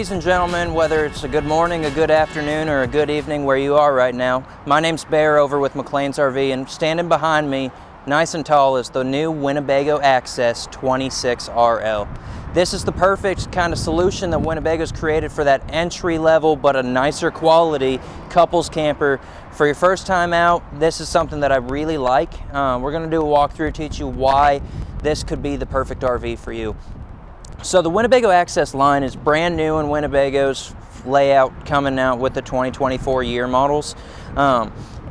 Ladies and gentlemen, whether it's a good morning, a good afternoon, or a good evening where you are right now, my name's Bear over with McLean's RV, and standing behind me, nice and tall, is the new Winnebago Access 26RL. This is the perfect kind of solution that Winnebago's created for that entry level but a nicer quality couples camper. For your first time out, this is something that I really like. We're going to do a walkthrough, teach you why this could be the perfect RV for you. So the Winnebago Access line is brand new in Winnebago's layout, coming out with the 2024 year models.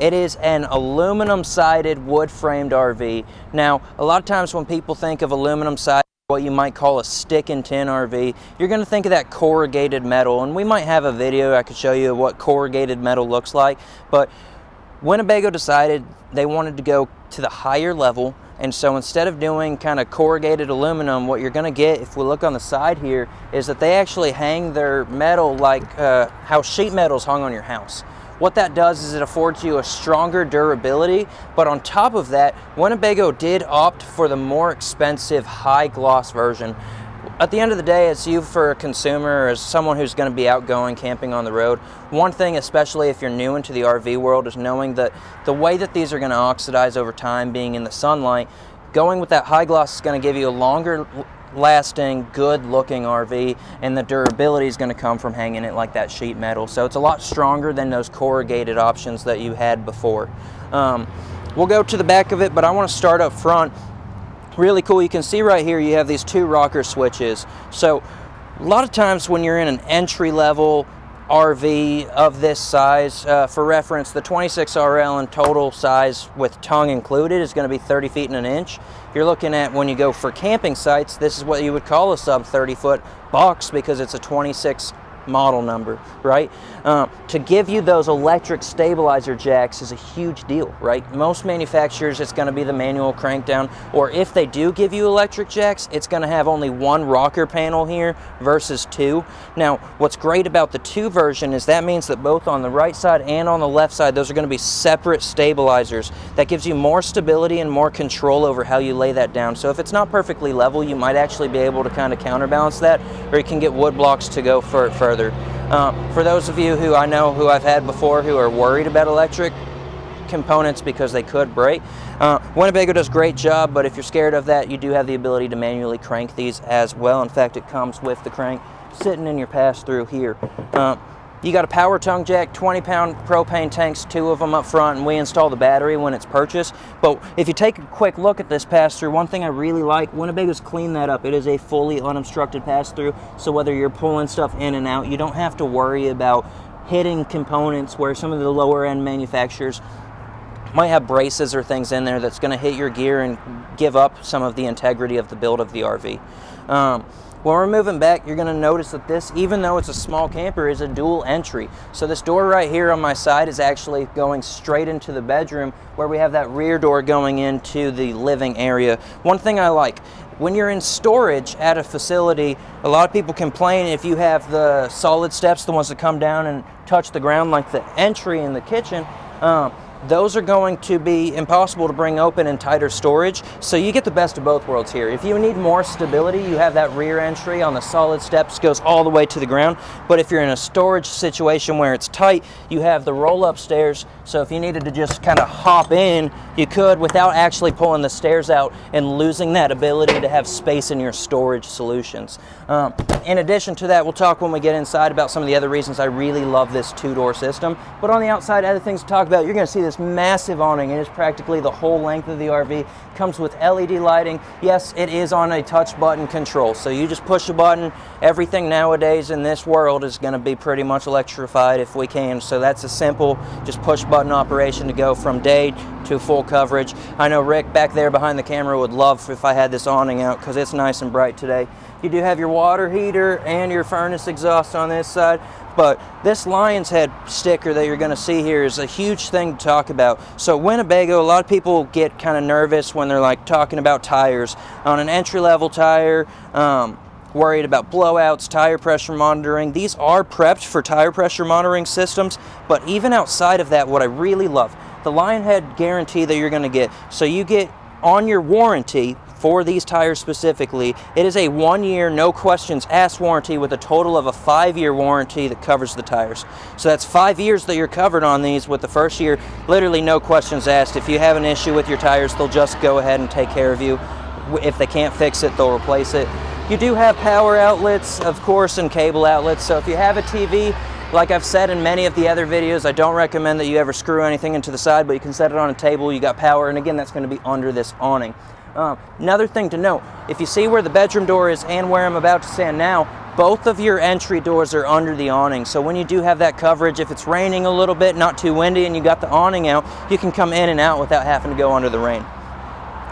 It is an aluminum sided wood framed RV. Now, a lot of times when people think of aluminum sided, what you might call a stick and tin RV, you're going to think of that corrugated metal, and we might have a video I could show you what corrugated metal looks like, but Winnebago decided they wanted to go to the higher level. And so instead of doing kind of corrugated aluminum, what you're going to get, if we look on the side here, is that they actually hang their metal like how sheet metal is hung on your house. What that does is it affords you a stronger durability, but on top of that, Winnebago did opt for the more expensive high gloss version. At the end of the day, as you for a consumer, or as someone who's going to be outgoing camping on the road, one thing, especially if you're new into the RV world, is knowing that the way that these are going to oxidize over time, being in the sunlight, going with that high gloss is going to give you a longer lasting, good looking RV, and the durability is going to come from hanging it like that sheet metal. So it's a lot stronger than those corrugated options that you had before. We'll go to the back of it, but I want to start up front. Really cool, you can see right here you have these two rocker switches. So a lot of times when you're in an entry-level RV of this size, for reference, the 26RL in total size with tongue included is going to be 30 feet and an inch. You're looking at, when you go for camping sites, this is what you would call a sub 30 foot box because it's a 26 model number, right? To give you those electric stabilizer jacks is a huge deal, right? Most manufacturers, it's going to be the manual crank down, or if they do give you electric jacks, it's going to have only one rocker panel here versus two. Now, what's great about the two version is that means that both on the right side and on the left side, those are going to be separate stabilizers. That gives you more stability and more control over how you lay that down. So if it's not perfectly level, you might actually be able to kind of counterbalance that, or you can get wood blocks to go further. For those of you who I know who I've had before who are worried about electric components because they could break, Winnebago does a great job, but if you're scared of that, you do have the ability to manually crank these as well. In fact, it comes with the crank sitting in your pass-through here. You got a power tongue jack, 20-pound propane tanks, two of them up front, and we install the battery when it's purchased. But if you take a quick look at this pass-through, one thing I really like, Winnebago's cleaned that up. It is a fully unobstructed pass-through, so whether you're pulling stuff in and out, you don't have to worry about hitting components where some of the lower-end manufacturers might have braces or things in there that's going to hit your gear and give up some of the integrity of the build of the RV. When we're moving back, you're going to notice that this, even though it's a small camper, is a dual entry. So this door right here on my side is actually going straight into the bedroom, where we have that rear door going into the living area. One thing I like, when you're in storage at a facility, a lot of people complain if you have the solid steps, the ones that come down and touch the ground like the entry in the kitchen, those are going to be impossible to bring open in tighter storage, so you get the best of both worlds here. If you need more stability, you have that rear entry on the solid steps, goes all the way to the ground, but if you're in a storage situation where it's tight, you have the roll-up stairs, so if you needed to just kind of hop in, you could without actually pulling the stairs out and losing that ability to have space in your storage solutions. In addition to that, we'll talk when we get inside about some of the other reasons I really love this two-door system, but on the outside, other things to talk about, you're going to see this massive awning. It is practically the whole length of the RV. Comes with LED lighting. Yes, it is on a touch button control, so you just push a button. Everything nowadays in this world is going to be pretty much electrified if we can, so that's a simple just push button operation to go from day to full coverage. I know Rick back there behind the camera would love if I had this awning out because it's nice and bright today. You do have your water heater and your furnace exhaust on this side, but this Lion's Head sticker that you're going to see here is a huge thing to talk about. So Winnebago, a lot of people get kind of nervous when they're like talking about tires. On an entry-level tire, worried about blowouts, tire pressure monitoring. These are prepped for tire pressure monitoring systems, but even outside of that, what I really love, the Lionhead guarantee that you're going to get. So you get on your warranty for these tires specifically, it is a 1-year, no questions asked warranty with a total of a 5-year warranty that covers the tires. So that's 5 years that you're covered on these, with the first year, literally no questions asked. If you have an issue with your tires, they'll just go ahead and take care of you. If they can't fix it, they'll replace it. You do have power outlets, of course, and cable outlets. So if you have a TV, like I've said in many of the other videos, I don't recommend that you ever screw anything into the side, but you can set it on a table, you got power, and again, that's going to be under this awning. Another thing to note, if you see where the bedroom door is and where I'm about to stand now, both of your entry doors are under the awning. So when you do have that coverage, if it's raining a little bit, not too windy, and you got the awning out, you can come in and out without having to go under the rain.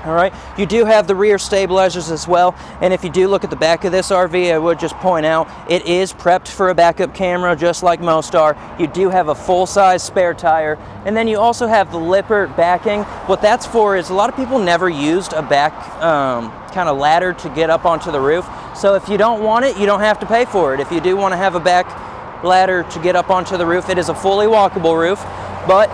All right, you do have the rear stabilizers as well, and if you do look at the back of this RV, I would just point out it is prepped for a backup camera, just like most are. You do have a full-size spare tire, and then you also have the Lippert backing. What that's for is a lot of people never used a back kind of ladder to get up onto the roof. So if you don't want it, you don't have to pay for it. If you do want to have a back ladder to get up onto the roof, it is a fully walkable roof. But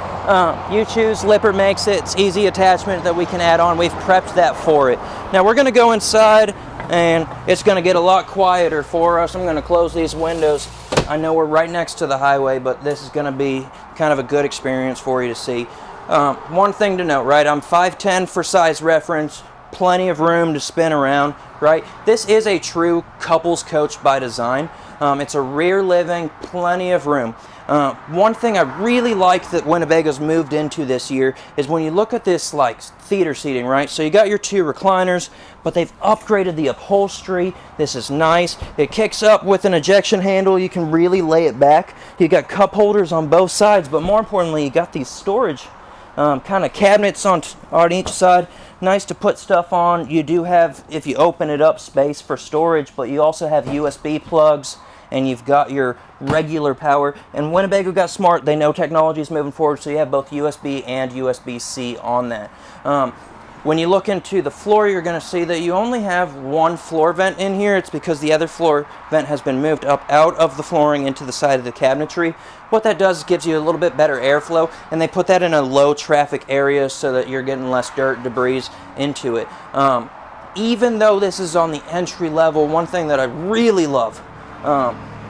you choose, Lippert makes it. It's easy attachment that we can add on. We've prepped that for it. Now we're going to go inside, and it's going to get a lot quieter for us. I'm going to close these windows. I know we're right next to the highway, but this is going to be kind of a good experience for you to see. One thing to note, right? I'm 5'10" for size reference. Plenty of room to spin around, right? This is a true couples coach by design. It's a rear living, plenty of room. One thing I really like that Winnebago's moved into this year is when you look at this like theater seating, right? So you got your 2 recliners, but they've upgraded the upholstery. This is nice. It kicks up with an ejection handle. You can really lay it back. You got cup holders on both sides, but more importantly, you got these storage kind of cabinets on each side. Nice to put stuff on. You do have, if you open it up, space for storage, but you also have USB plugs, and you've got your regular power. And Winnebago got smart. They know technology is moving forward, so you have both USB and USB-C on that. When you look into the floor, you're going to see that you only have one floor vent in here. It's because the other floor vent has been moved up out of the flooring into the side of the cabinetry. What that does is gives you a little bit better airflow, and they put that in a low traffic area so that you're getting less dirt, debris into it. Even though this is on the entry level, one thing that I really love,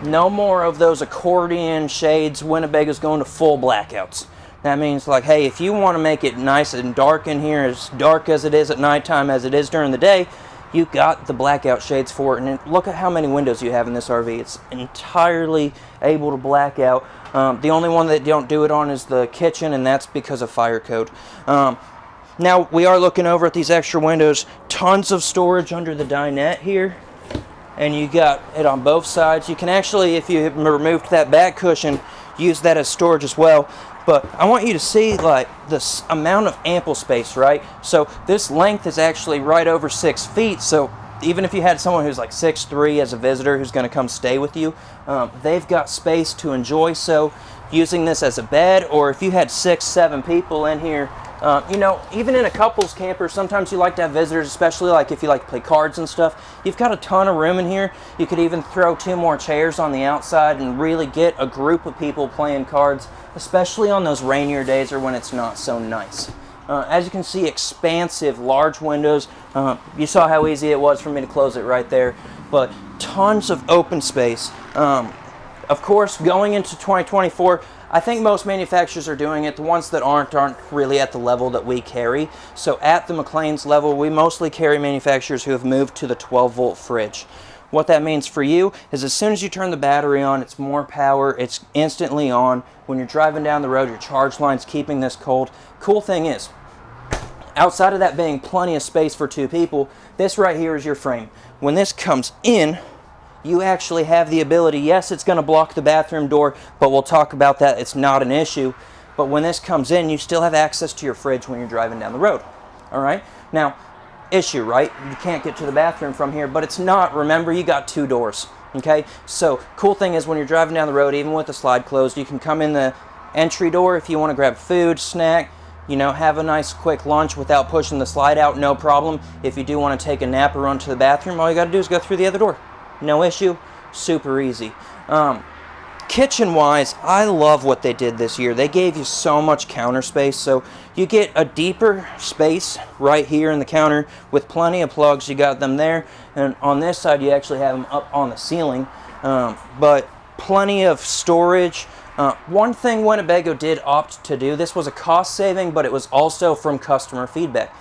no more of those accordion shades. Winnebago's going to full blackouts. That means, like, hey, if you want to make it nice and dark in here, as dark as it is at nighttime as it is during the day, you got the blackout shades for it. And look at how many windows you have in this RV. It's entirely able to black out. The only one that don't do it on is the kitchen, and that's because of fire code. Now, we are looking over at these extra windows. Tons of storage under the dinette here. And you got it on both sides. You can actually, if you removed that back cushion, use that as storage as well. But I want you to see like this amount of ample space, right? So this length is actually right over 6 feet. So even if you had someone who's like 6'3" as a visitor who's going to come stay with you, they've got space to enjoy. So using this as a bed, or if you had 6-7 people in here, you know, even in a couples camper, sometimes you like to have visitors, especially like if you like to play cards and stuff. You've got a ton of room in here. You could even throw 2 more chairs on the outside and really get a group of people playing cards, especially on those rainier days or when it's not so nice. As you can see, expansive, large windows. You saw how easy it was for me to close it right there, but tons of open space. Of course, going into 2024, I think most manufacturers are doing it. The ones that aren't really at the level that we carry. So at the McLean's level, we mostly carry manufacturers who have moved to the 12-volt fridge. What that means for you is as soon as you turn the battery on, it's more power, it's instantly on. When you're driving down the road, your charge line's keeping this cold. Cool thing is, outside of that being plenty of space for 2 people, this right here is your frame. When this comes in, you actually have the ability, yes, it's going to block the bathroom door, but we'll talk about that. It's not an issue. But when this comes in, you still have access to your fridge when you're driving down the road. All right? Now, issue, right? You can't get to the bathroom from here, but it's not. Remember, you got 2 doors. Okay? So, cool thing is when you're driving down the road, even with the slide closed, you can come in the entry door if you want to grab food, snack, you know, have a nice quick lunch without pushing the slide out, no problem. If you do want to take a nap or run to the bathroom, all you got to do is go through the other door. No issue, super easy. Kitchen-wise, I love what they did this year. They gave you so much counter space, so you get a deeper space right here in the counter with plenty of plugs. You got them there, and on this side you actually have them up on the ceiling, but plenty of storage. One thing Winnebago did opt to do, this was a cost saving, but it was also from customer feedback.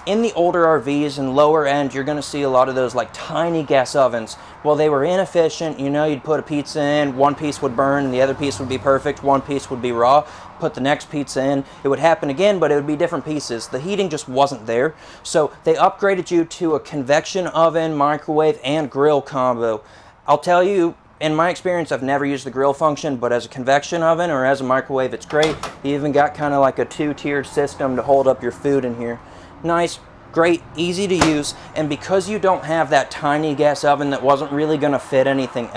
In the older RVs and lower end, you're going to see a lot of those like tiny gas ovens. Well, they were inefficient. You know, you'd put a pizza in, one piece would burn, the other piece would be perfect, one piece would be raw. Put the next pizza in, it would happen again, but it would be different pieces. The heating just wasn't there. So they upgraded you to a convection oven, microwave, and grill combo. I'll tell you, in my experience, I've never used the grill function, but as a convection oven or as a microwave, it's great. You even got kind of like a two-tiered system to hold up your food in here. Nice, great, easy to use, and because you don't have that tiny gas oven that wasn't really going to fit anything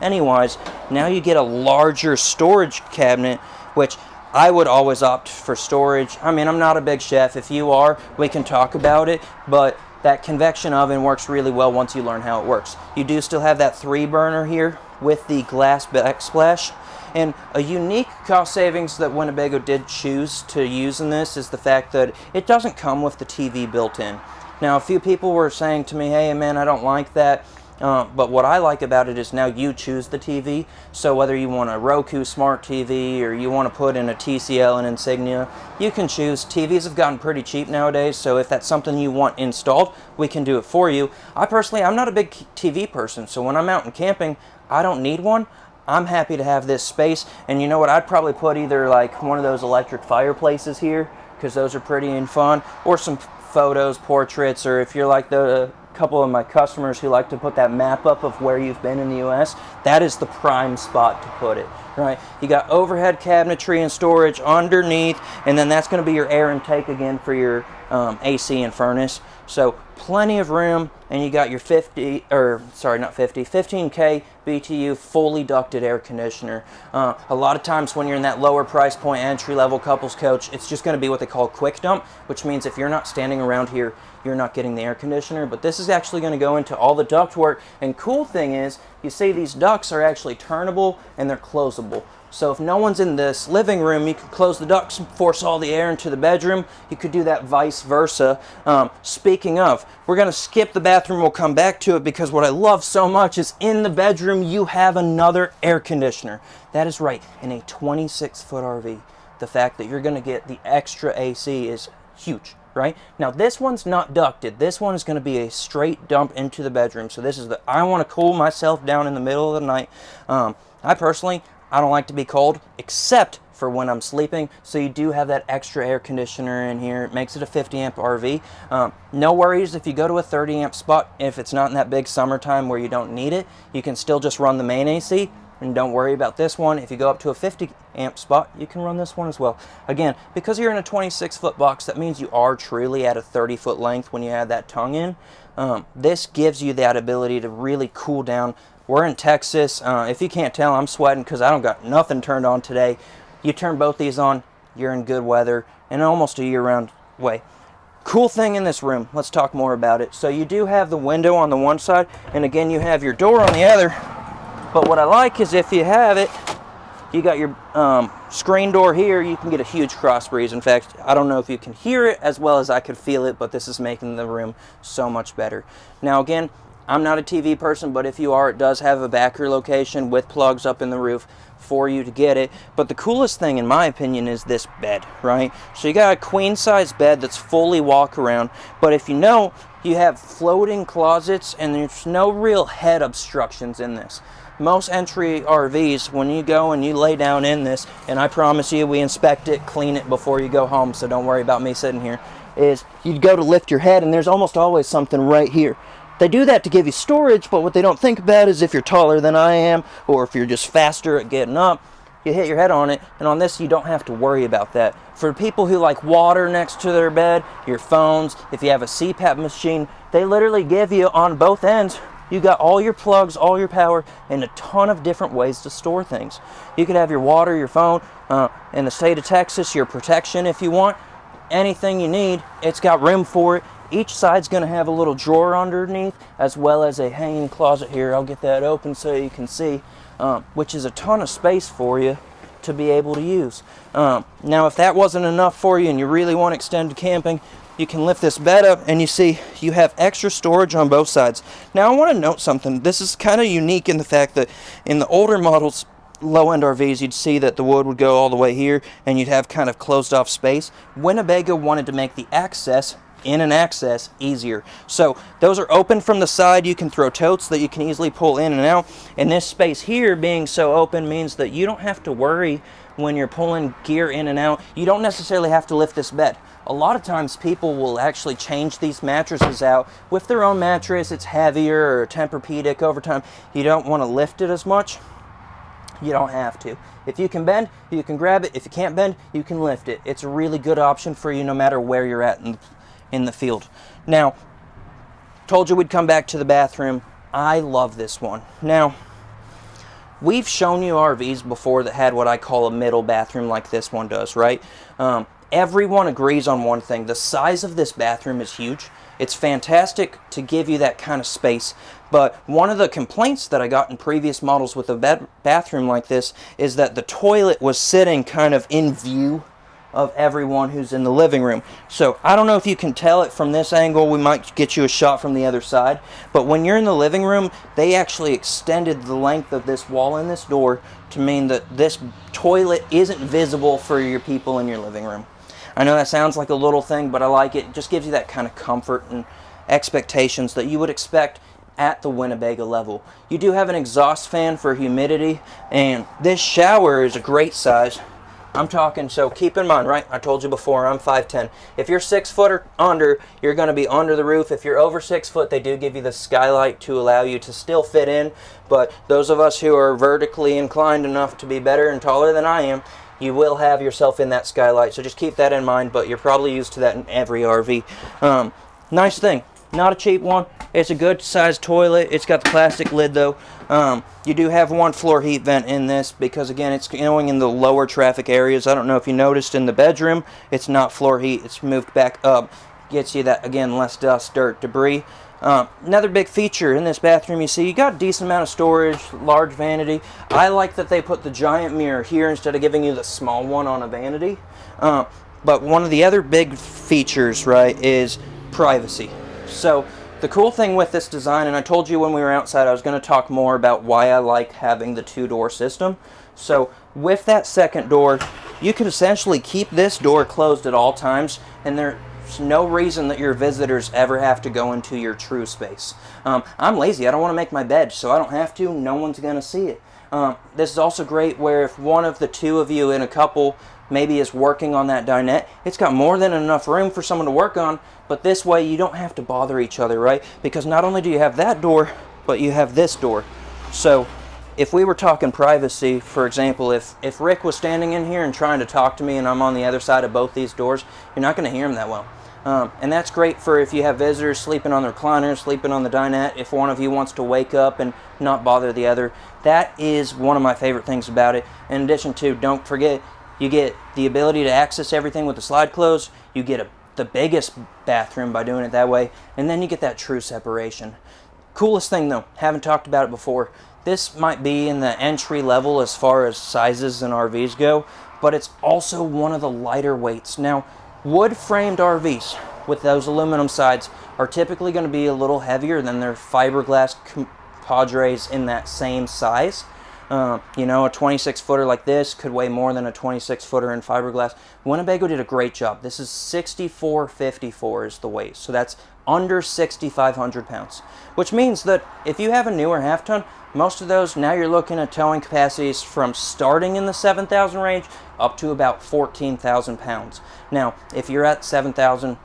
anyways, now you get a larger storage cabinet, which I would always opt for storage. I mean, I'm not a big chef. If you are, we can talk about it, but that convection oven works really well once you learn how it works. You do still have that 3-burner here with the glass backsplash. And a unique cost savings that Winnebago did choose to use in this is the fact that it doesn't come with the TV built in. Now, a few people were saying to me, hey man, I don't like that. But what I like about it is now you choose the TV. So whether you want a Roku smart TV or you want to put in a TCL and Insignia, you can choose. TVs have gotten pretty cheap nowadays, so if that's something you want installed, we can do it for you. I'm not a big TV person, so when I'm out and camping, I don't need one. I'm happy to have this space, and you know what, I'd probably put either like one of those electric fireplaces here, because those are pretty and fun, or some photos, portraits, or if you're like the couple of my customers who like to put that map up of where you've been in the US, that is the prime spot to put it, right? You got overhead cabinetry and storage underneath, and then that's going to be your air intake again for your AC and furnace. So plenty of room, and you got your 15K BTU fully ducted air conditioner. A lot of times when you're in that lower price point entry level couples coach, it's just going to be what they call quick dump, which means if you're not standing around here, you're not getting the air conditioner. But this is actually going to go into all the ductwork, and cool thing is, you see these ducts are actually turnable and they're closable. So if no one's in this living room, you can close the ducts and force all the air into the bedroom. You could do that vice versa. Speaking of, we're going to skip the bathroom. We'll come back to it because what I love so much is in the bedroom, you have another air conditioner. That is right, in a 26-foot RV. The fact that you're going to get the extra AC is huge, right? Now this one's not ducted. This one is going to be a straight dump into the bedroom. So this is I want to cool myself down in the middle of the night. I don't like to be cold, except for when I'm sleeping, so you do have that extra air conditioner in here. It makes it a 50 amp RV. No worries if you go to a 30 amp spot, if it's not in that big summertime where you don't need it, you can still just run the main AC, and don't worry about this one. If you go up to a 50 amp spot, you can run this one as well. Again, because you're in a 26-foot box, that means you are truly at a 30-foot length when you add that tongue in. This gives you that ability to really cool down. We're in Texas. If you can't tell, I'm sweating because I don't got nothing turned on today. You turn both these on, you're in good weather, and almost a year-round way. Cool thing in this room, let's talk more about it. So you do have the window on the one side, and again, you have your door on the other. But what I like is if you have it, you got your screen door here, you can get a huge cross breeze. In fact, I don't know if you can hear it as well as I could feel it, but this is making the room so much better. Now again, I'm not a TV person, but if you are, it does have a backer location with plugs up in the roof for you to get it. But the coolest thing, in my opinion, is this bed, right? So you got a queen size bed that's fully walk around, but if you know, you have floating closets and there's no real head obstructions in this. Most entry RVs, when you go and you lay down in this, and I promise you we inspect it, clean it before you go home, so don't worry about me sitting here, is you'd go to lift your head and there's almost always something right here. They do that to give you storage, but what they don't think about is if you're taller than I am, or if you're just faster at getting up, you hit your head on it, and on this you don't have to worry about that. For people who like water next to their bed, your phones, if you have a CPAP machine, they literally give you on both ends, you got all your plugs, all your power, and a ton of different ways to store things. You could have your water, your phone, in the state of Texas, your protection if you want, anything you need, it's got room for it. each side's going to have a little drawer underneath, as well as a hanging closet here. I'll get that open so you can see, which is a ton of space for you to be able to use. Now, if that wasn't enough for you and you really want extended camping, you can lift this bed up and you see you have extra storage on both sides. Now, I want to note something. This is kind of unique in the fact that in the older models, low-end RVs, you'd see that the wood would go all the way here and you'd have kind of closed off space. Winnebago wanted to make the access in and access easier. So those are open from the side. You can throw totes that you can easily pull in and out. And this space here being so open means that you don't have to worry when you're pulling gear in and out. You don't necessarily have to lift this bed. A lot of times people will actually change these mattresses out with their own mattress. It's heavier or Tempur-Pedic over time. You don't want to lift it as much. You don't have to. If you can bend, you can grab it. If you can't bend, you can lift it. It's a really good option for you no matter where you're at in the field. Now, told you we'd come back to the bathroom. I love this one. Now, we've shown you RVs before that had what I call a middle bathroom like this one does, right? Everyone agrees on one thing. The size of this bathroom is huge. It's fantastic to give you that kind of space. But one of the complaints that I got in previous models with a bathroom like this is that the toilet was sitting kind of in view of everyone who's in the living room. So I don't know if you can tell it from this angle. We might get you a shot from the other side. But when you're in the living room, they actually extended the length of this wall and this door to mean that this toilet isn't visible for your people in your living room. I know that sounds like a little thing, but I like it. It just gives you that kind of comfort and expectations that you would expect at the Winnebago level. You do have an exhaust fan for humidity, and this shower is a great size. I'm talking, so keep in mind, right? I told you before, I'm 5'10". If you're 6 foot or under, you're going to be under the roof. If you're over 6 foot, they do give you the skylight to allow you to still fit in. But those of us who are vertically inclined enough to be better and taller than I am, you will have yourself in that skylight. So just keep that in mind, but you're probably used to that in every RV. Nice thing. Not a cheap one. It's a good sized toilet. It's got the plastic lid though. You do have one floor heat vent in this because again it's going in the lower traffic areas. I don't know if you noticed in the bedroom, it's not floor heat. It's moved back up. Gets you that, again, less dust, dirt, debris. Another big feature in this bathroom, you see, you got a decent amount of storage, large vanity. I like that they put the giant mirror here instead of giving you the small one on a vanity. But one of the other big features, right, is privacy. So the cool thing with this design, and I told you when we were outside I was going to talk more about why I like having the two-door system. So with that second door, you can essentially keep this door closed at all times, and there's no reason that your visitors ever have to go into your true space. I'm lazy. I don't want to make my bed, so I don't have to. No one's going to see it. This is also great where if one of the two of you in a couple maybe is working on that dinette, it's got more than enough room for someone to work on, but this way you don't have to bother each other, right? Because not only do you have that door, but you have this door. So if we were talking privacy, for example, if Rick was standing in here and trying to talk to me and I'm on the other side of both these doors, you're not going to hear him that well. And that's great for if you have visitors sleeping on the recliner, sleeping on the dinette, if one of you wants to wake up and not bother the other. That is one of my favorite things about it. In addition to, don't forget, you get the ability to access everything with the slide close. You get the biggest bathroom by doing it that way. And then you get that true separation. Coolest thing though, haven't talked about it before. This might be in the entry level as far as sizes and RVs go, but it's also one of the lighter weights. Now, wood-framed RVs with those aluminum sides are typically going to be a little heavier than their fiberglass compadres in that same size. You know, a 26-footer like this could weigh more than a 26-footer in fiberglass. Winnebago did a great job. This is 6454 is the weight, so that's under 6,500 pounds, which means that if you have a newer half-ton, most of those, now you're looking at towing capacities from starting in the 7,000 range up to about 14,000 pounds. Now, if you're at 7,000,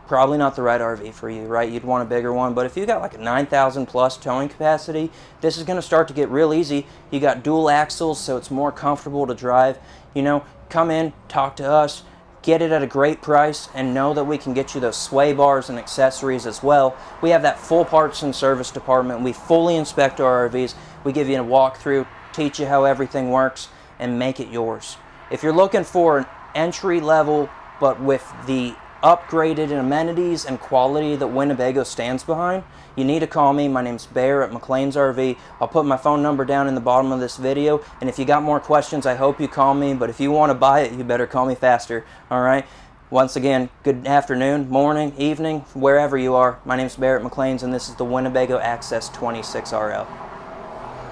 probably not the right RV for you, right? You'd want a bigger one, but if you got like a 9,000 plus towing capacity, this is going to start to get real easy. You got dual axles, so it's more comfortable to drive. You know, come in, talk to us, get it at a great price, and know that we can get you those sway bars and accessories as well. We have that full parts and service department. We fully inspect our RVs. We give you a walkthrough, teach you how everything works, and make it yours. If you're looking for an entry level, but with the upgraded in amenities and quality that Winnebago stands behind, you need to call me. My name's Bear at McLean's RV. I'll put my phone number down in the bottom of this video, and if you got more questions, I hope you call me, but if you want to buy it, you better call me faster, all right? Once again, good afternoon, morning, evening, wherever you are. My name's Bear at McLean's, and this is the Winnebago Access 26RL.